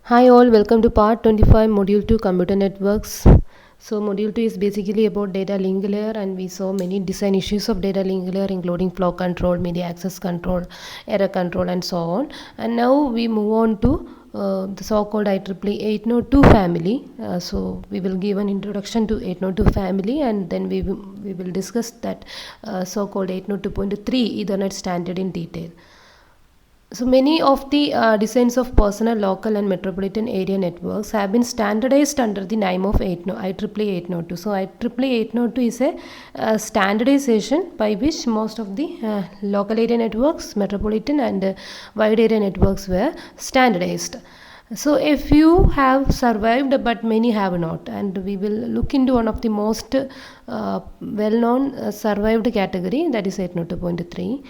Hi all, welcome to part 25 module 2 computer networks. So module 2 is basically about data link layer, and we saw many design issues of data link layer including flow control, media access control, error control and so on. And now we move on to the so-called IEEE 802 family. So we will give an introduction to 802 family, and then we will discuss that so-called 802.3 Ethernet standard in detail. So many of the designs of personal, local and metropolitan area networks have been standardized under the name of IEEE 802. So IEEE 802 is a standardization by which most of the local area networks, metropolitan and wide area networks were standardized. So a few have survived but many have not, and we will look into one of the most well-known survived category, that is 802.3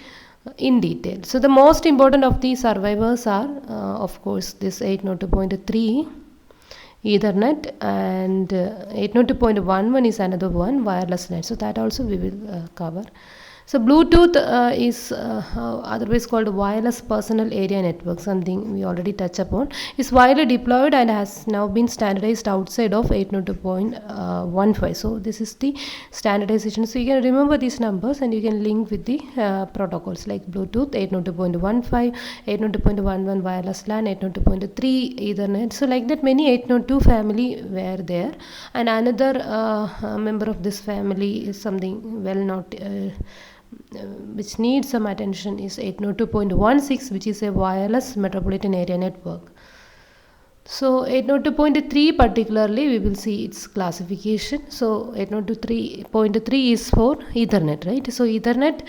in detail. So the most important of the survivors are of course this 802.3 Ethernet, and 802.11 is another one, wireless net. So that also we will cover. So Bluetooth is otherwise called wireless personal area network, something we already touched upon. Is widely deployed and has now been standardized outside of 802.15. So this is the standardization. So you can remember these numbers and you can link with the protocols like Bluetooth 802.15, 802.11 wireless LAN, 802.3 Ethernet. So like that many 802 family were there, and another member of this family is something well not which needs some attention is 802.16, which is a wireless metropolitan area network. So 802.3 particularly we will see its classification. So 802.3 is for Ethernet, right? So Ethernet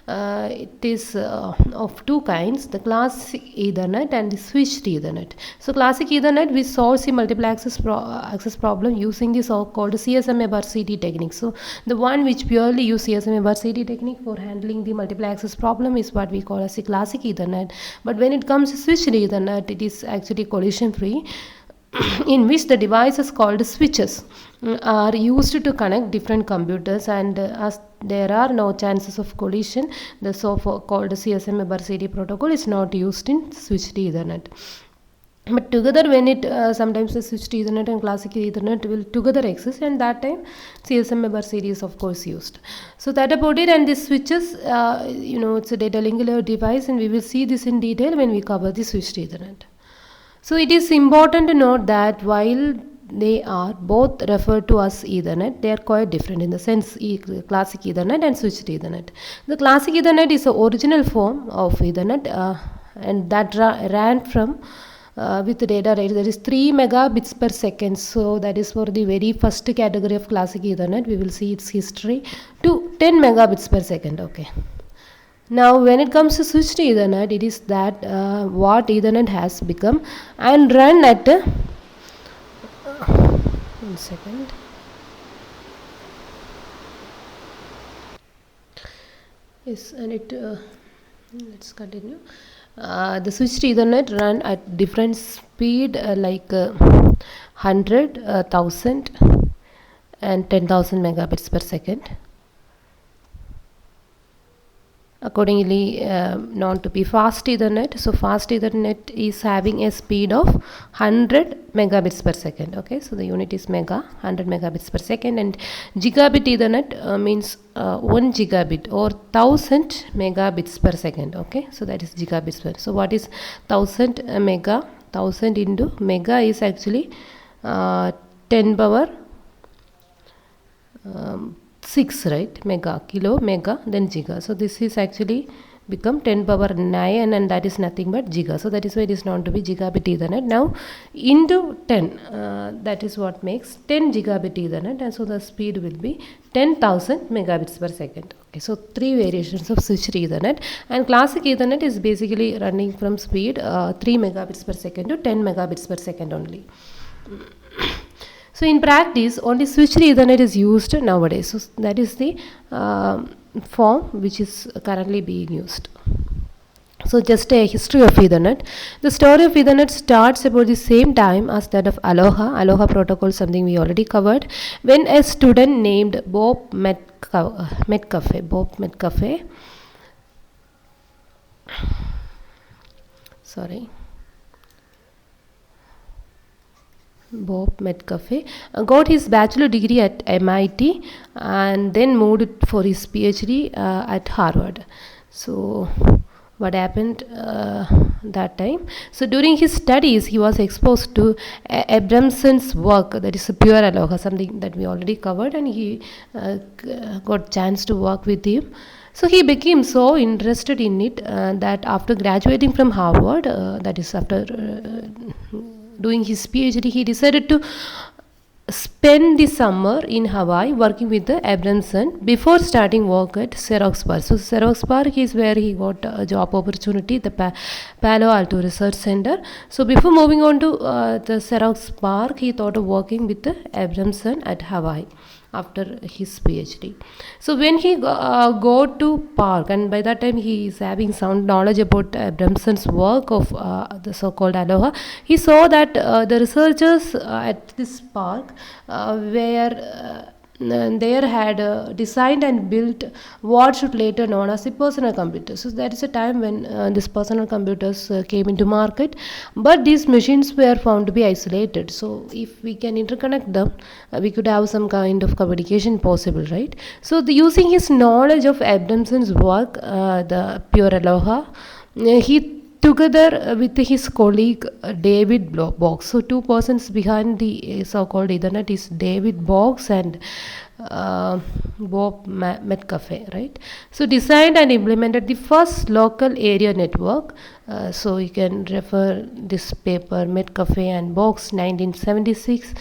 it is of two kinds, the classic Ethernet and the switched Ethernet. So classic Ethernet we solves the multiple access problem using the so-called CSMA bar CD technique. So the one which purely use CSMA bar CD technique for handling the multiple access problem is what we call as the classic Ethernet. But when it comes to switched Ethernet, it is actually collision free in which the devices called switches are used to connect different computers, and as there are no chances of collision, the so-called CSMA bar CD protocol is not used in switched Ethernet. But together when it sometimes the switched Ethernet and classic Ethernet will together exist, and that time CSMA bar CD is of course used. So that about it. And these switches it's a data link layer device, and we will see this in detail when we cover the switched Ethernet. So it is important to note that while they are both referred to as Ethernet, they are quite different in the sense classic Ethernet and switched Ethernet. The classic Ethernet is the original form of Ethernet, and that ran from with the data rate that is 3 megabits per second. So that is for the very first category of classic Ethernet. We will see its history to 10 megabits per second. Okay. Now when it comes to switched Ethernet, it is that what Ethernet has become and run at one second. Yes, and it let's continue. The switched Ethernet run at different speed like 100, 1000 and 10,000 megabits per second, accordingly known to be fast Ethernet. So fast Ethernet is having a speed of 100 megabits per second. Okay, so the unit is mega, 100 megabits per second. And gigabit Ethernet means 1 gigabit or 1000 megabits per second. Okay, so that is gigabits per. So what is 1000 mega? 1000 into mega is actually 10 power 6, right? Mega, kilo, mega, then giga. So this is actually become 10 power 9, and that is nothing but giga. So that is why it is known to be gigabit Ethernet. Now into 10, that is what makes 10 gigabit Ethernet, and so the speed will be 10,000 megabits per second. Okay, so three variations of switched Ethernet, and classic Ethernet is basically running from speed 3 megabits per second to 10 megabits per second only. So in practice, only switched Ethernet is used nowadays. So that is the form which is currently being used. So just a history of Ethernet. The story of Ethernet starts about the same time as that of Aloha. Aloha protocol, something we already covered. When a student named Bob Metcalfe, sorry. Bob Metcalfe, got his bachelor degree at MIT and then moved for his PhD at Harvard. So, what happened that time? So, during his studies, he was exposed to Abramson's work, that is Pure Aloha, something that we already covered, and he got chance to work with him. So he became so interested in it that after graduating from Harvard, that is after doing his PhD, he decided to spend the summer in Hawaii working with the Abramson before starting work at Xerox PARC. So Xerox PARC is where he got a job opportunity, the Palo Alto Research Center. So before moving on to the Xerox PARC, he thought of working with the Abramson at Hawaii after his PhD. So when he go to Park, and by that time he is having sound knowledge about Abramson's work of the so-called Aloha, he saw that the researchers at this park were there had designed and built what should later known as the personal computers. So that is a time when these personal computers came into market, but these machines were found to be isolated. So if we can interconnect them, we could have some kind of communication possible, right? So using his knowledge of Abramson's work, the Pure Aloha, he together with his colleague David Boggs. So two persons behind the so-called Ethernet is David Boggs and Bob Metcalfe, right? So designed and implemented the first local area network. So you can refer this paper Metcalfe and Boggs 1976.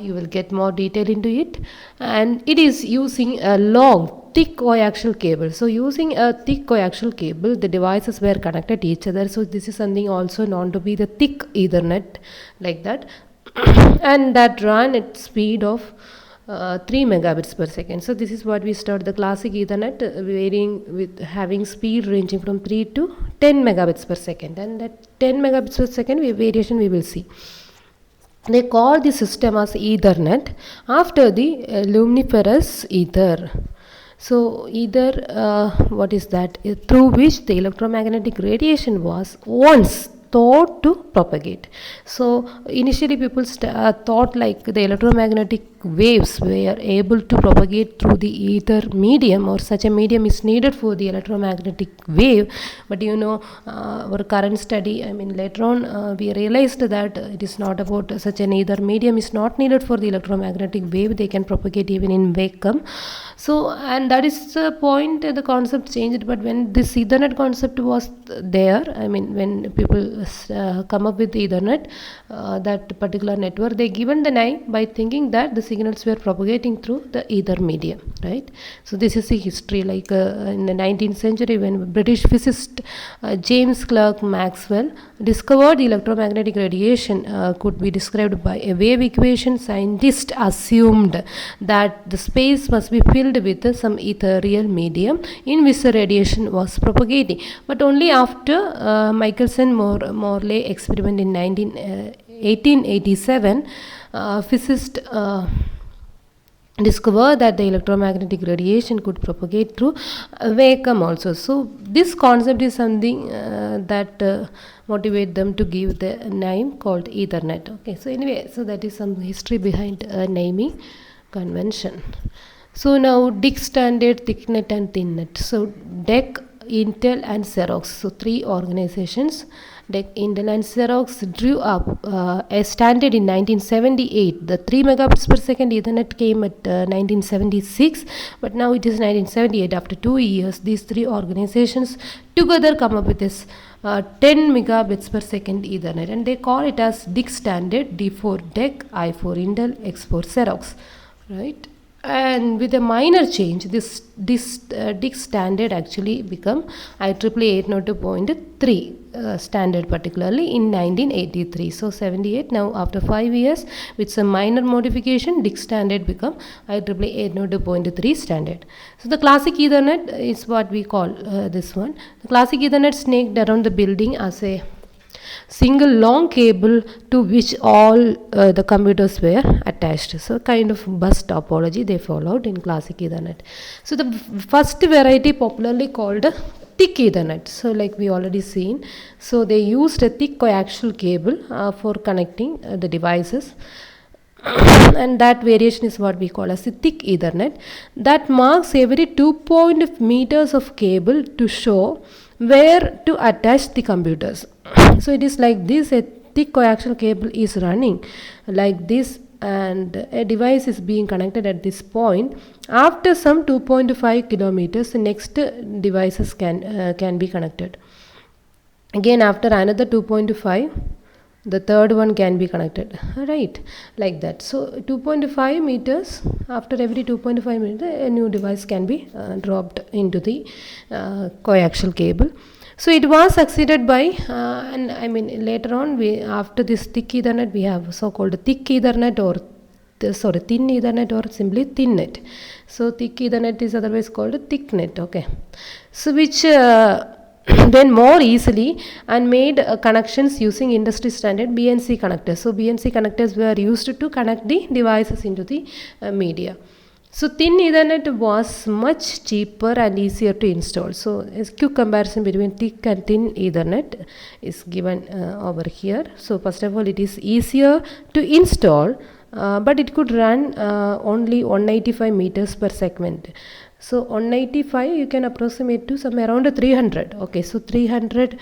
You will get more detail into it, and it is using a long thick coaxial cable. So using a thick coaxial cable, the devices were connected to each other. So this is something also known to be the thick Ethernet, like that, and that ran at speed of 3 megabits per second. So this is what we start the classic Ethernet, varying with having speed ranging from 3 to 10 megabits per second, and that 10 megabits per second variation we will see. They call the system as Ethernet after the luminiferous ether. So ether, what is that? Through which the electromagnetic radiation was once thought to propagate. So initially people thought like the electromagnetic waves were able to propagate through the ether medium, or such a medium is needed for the electromagnetic wave. But our current study, later on we realized that it is not about such an ether medium is not needed for the electromagnetic wave. They can propagate even in vacuum. So, and that is the point, the concept changed. But when this Ethernet concept was there, when people come up with Ethernet, that particular network, they given the name by thinking that the signals were propagating through the ether medium, right? So this is the history, like in the 19th century, when British physicist James Clerk Maxwell discovered electromagnetic radiation could be described by a wave equation, scientists assumed that the space must be filled with some ethereal medium in which the radiation was propagating. But only after Michelson-Morley experiment in 1887, physicists discovered that the electromagnetic radiation could propagate through vacuum also. So this concept is something that motivate them to give the name called Ethernet. Okay, so anyway, so that is some history behind naming convention. So now DIC standard, ThickNet and ThinNet. So DEC, Intel and Xerox, so three organizations, DEC, Intel and Xerox, drew up a standard in 1978. The 3 megabits per second Ethernet came at 1976, but now it is 1978. After 2 years, these three organizations together come up with this 10 megabits per second Ethernet, and they call it as DIC standard, D for DEC, I for Intel, X for Xerox, right? And with a minor change, this DIC standard actually become IEEE 802.3 standard, particularly in 1983. So 78, now after 5 years with some minor modification, DIC standard become IEEE 802.3 standard. So the classic Ethernet is what we call this one. The classic Ethernet snaked around the building as a single long cable to which all the computers were attached. So kind of bus topology they followed in classic Ethernet. So the first variety popularly called thick Ethernet. So like we already seen, so they used a thick coaxial cable for connecting the devices. And that variation is what we call as the thick Ethernet, that marks every 2 meters of cable to show where to attach the computers. So it is like this, a thick coaxial cable is running like this, and a device is being connected at this point. After some 2.5 kilometers, the next devices can be connected. Again, after another 2.5, the third one can be connected, right, like that. So 2.5 meters, after every 2.5 meters a new device can be dropped into the coaxial cable. So it was succeeded by and I mean later on, we after this thick Ethernet we have so called thick Ethernet or thin Ethernet or simply thinnet. So thick Ethernet is otherwise called thicknet. Okay, so which then more easily and made connections using industry standard BNC connectors. So BNC connectors were used to connect the devices into the media. So thin Ethernet was much cheaper and easier to install. So a quick comparison between thick and thin Ethernet is given over here. So first of all, it is easier to install, but it could run only 185 meters per segment. So 185 you can approximate to somewhere around 300. Okay, so 300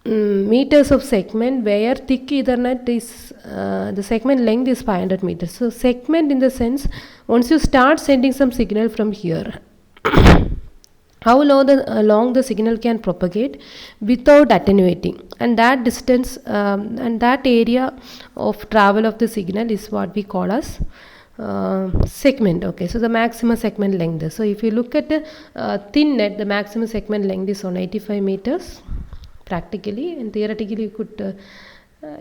meters of segment, where thick Ethernet is the segment length is 500 meters. So segment in the sense, once you start sending some signal from here, how long the signal can propagate without attenuating, and that distance and that area of travel of the signal is what we call as segment. Okay, so the maximum segment length. So if you look at thin net, the maximum segment length is 185 meters practically, and theoretically you could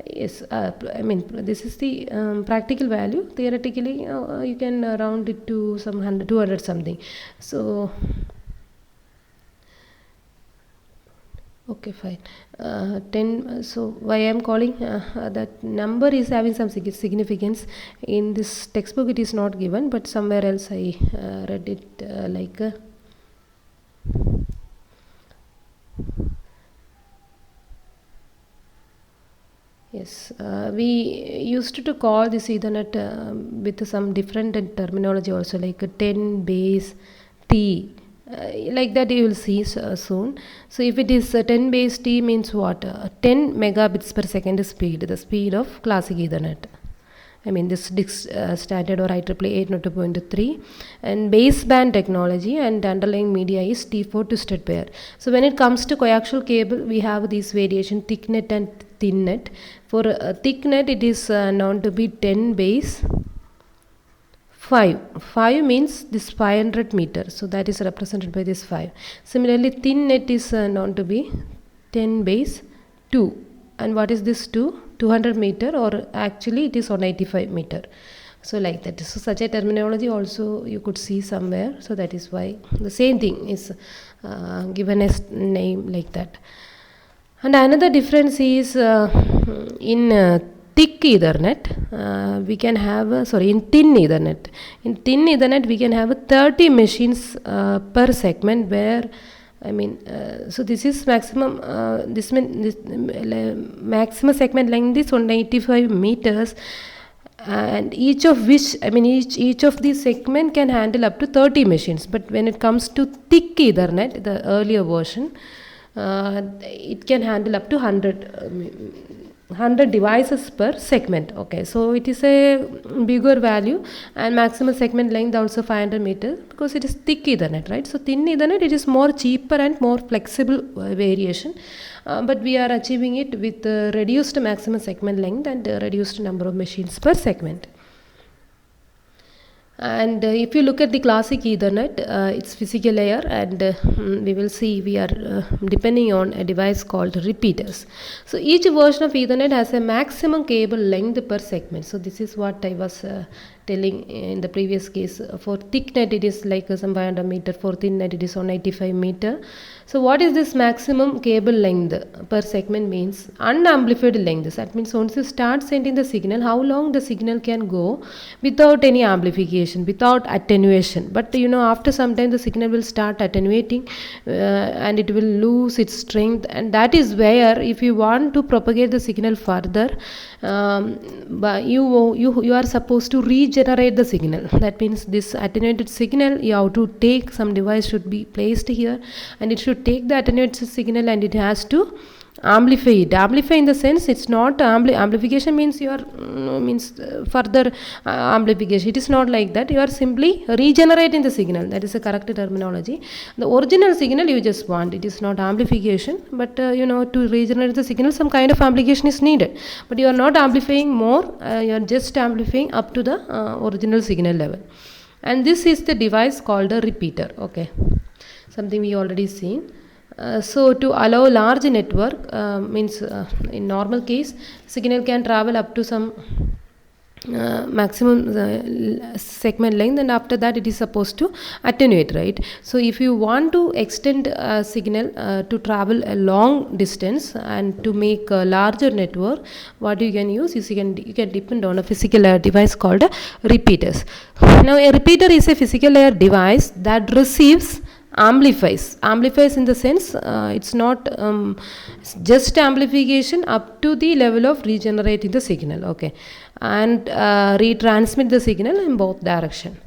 yes, I mean this is the practical value. Theoretically you can round it to some 200 something. So okay, fine. 10. So why I am calling that number is having some significance. In this textbook it is not given, but somewhere else I read it like yes, we used to call this Ethernet with some different terminology also, like 10 base T. Like that you will see soon. So if it is 10 base T means what? 10 megabits per second speed, the speed of classic Ethernet. I mean this standard or IEEE 802.3, and baseband technology, and underlying media is T4 twisted pair. So when it comes to coaxial cable, we have this variation thicknet and thinnet. For thicknet, it is known to be 10 base 5. 5 means this 500 meters, so that is represented by this 5. Similarly, thinnet is known to be 10 base 2. And what is this 2? 200 meter, or actually it is 185 meter. So like that. So such a terminology also you could see somewhere. So that is why the same thing is given as name like that. And another difference is in thick Ethernet, we can have in thin Ethernet. In thin Ethernet, we can have 30 machines per segment, where I mean, so this is maximum. This maximum segment length is 185 meters, and each of which, I mean, each of these segment can handle up to 30 machines. But when it comes to thick Ethernet, the earlier version, it can handle up to 100 devices per segment. Okay, so it is a bigger value, and maximum segment length also 500 meters, because it is thick Ethernet, right? So thin Ethernet, it is more cheaper and more flexible variation, but we are achieving it with reduced maximum segment length and reduced number of machines per segment. And if you look at the classic Ethernet, it's physical layer, and we will see we are depending on a device called repeaters. So each version of Ethernet has a maximum cable length per segment. So this is what I was telling in the previous case. For thick net it is like some 500 meter, for thin net it is 185 meter. So what is this maximum cable length per segment means unamplified length. That means once you start sending the signal, how long the signal can go without any amplification, without attenuation. But after some time the signal will start attenuating and it will lose its strength, and that is where if you want to propagate the signal further, but you are supposed to regenerate the signal. That means this attenuated signal, you have to take some device should be placed here, and it should take the attenuated signal and it has to amplify it. Amplify in the sense it's not amplification means you are further amplification. It is not like that. You are simply regenerating the signal. That is the correct terminology. The original signal you just want, it is not amplification, but to regenerate the signal some kind of amplification is needed, but you are not amplifying more, you are just amplifying up to the original signal level. And this is the device called a repeater. Okay, something we already seen. So to allow large network means in normal case signal can travel up to some maximum segment length, and after that it is supposed to attenuate, right? So if you want to extend a signal to travel a long distance and to make a larger network, what you can use is you can depend on a physical device called repeaters. Now a repeater is a physical layer device that receives amplifies in the sense it's not just amplification up to the level of regenerating the signal, okay, and retransmit the signal in both direction.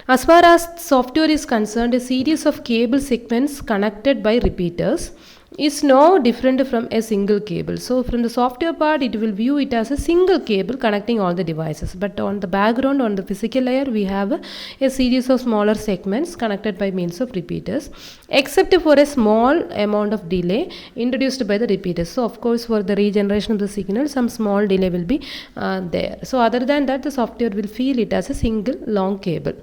As far as software is concerned, a series of cable segments connected by repeaters is no different from a single cable. So from the software part, it will view it as a single cable connecting all the devices, but on the background, on the physical layer, we have a series of smaller segments connected by means of repeaters, except for a small amount of delay introduced by the repeaters. So of course for the regeneration of the signal, some small delay will be there. So other than that, the software will feel it as a single long cable.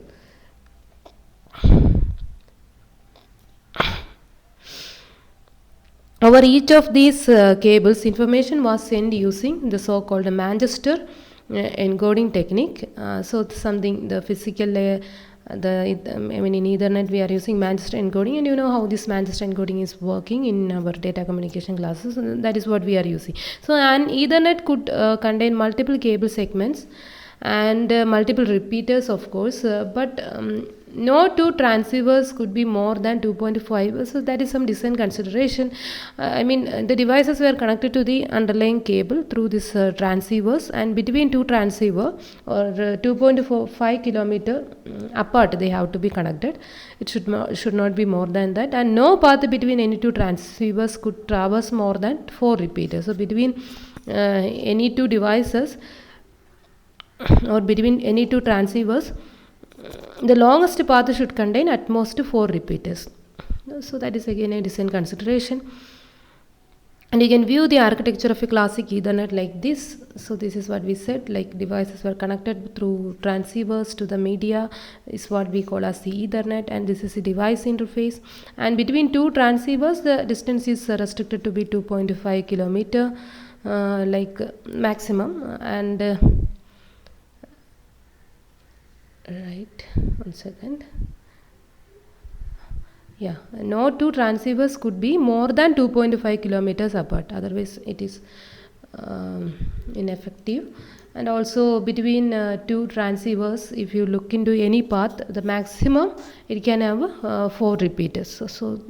Over each of these cables, information was sent using the so-called Manchester encoding technique. So something the physical layer, in Ethernet we are using Manchester encoding, and you know how this Manchester encoding is working in our data communication classes, and that is what we are using. So an Ethernet could contain multiple cable segments and multiple repeaters, of course, but no two transceivers could be more than 2.5. So that is some design consideration. The devices were connected to the underlying cable through this transceivers, and between two transceiver or 2.45 kilometer apart they have to be connected. It should not be more than that, and no path between any two transceivers could traverse more than 4 repeaters. So between any two devices or between any two transceivers, the longest path should contain at most 4 repeaters. So that is again a design consideration. And you can view the architecture of a classic Ethernet like this. So this is what we said, like devices were connected through transceivers to the media is what we call as the Ethernet, and this is the device interface. And between two transceivers, the distance is restricted to be 2.5 kilometer like maximum, and right, one second. Yeah, no two transceivers could be more than 2.5 kilometers apart, otherwise it is ineffective. And also between two transceivers, if you look into any path, the maximum it can have 4 repeaters. So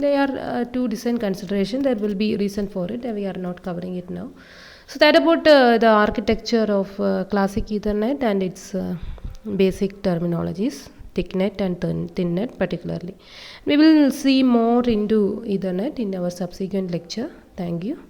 they are two design considerations. There will be reason for it, we are not covering it now. So that about the architecture of classic Ethernet and its basic terminologies, thicknet and thinnet particularly. We will see more into Ethernet in our subsequent lecture. Thank you.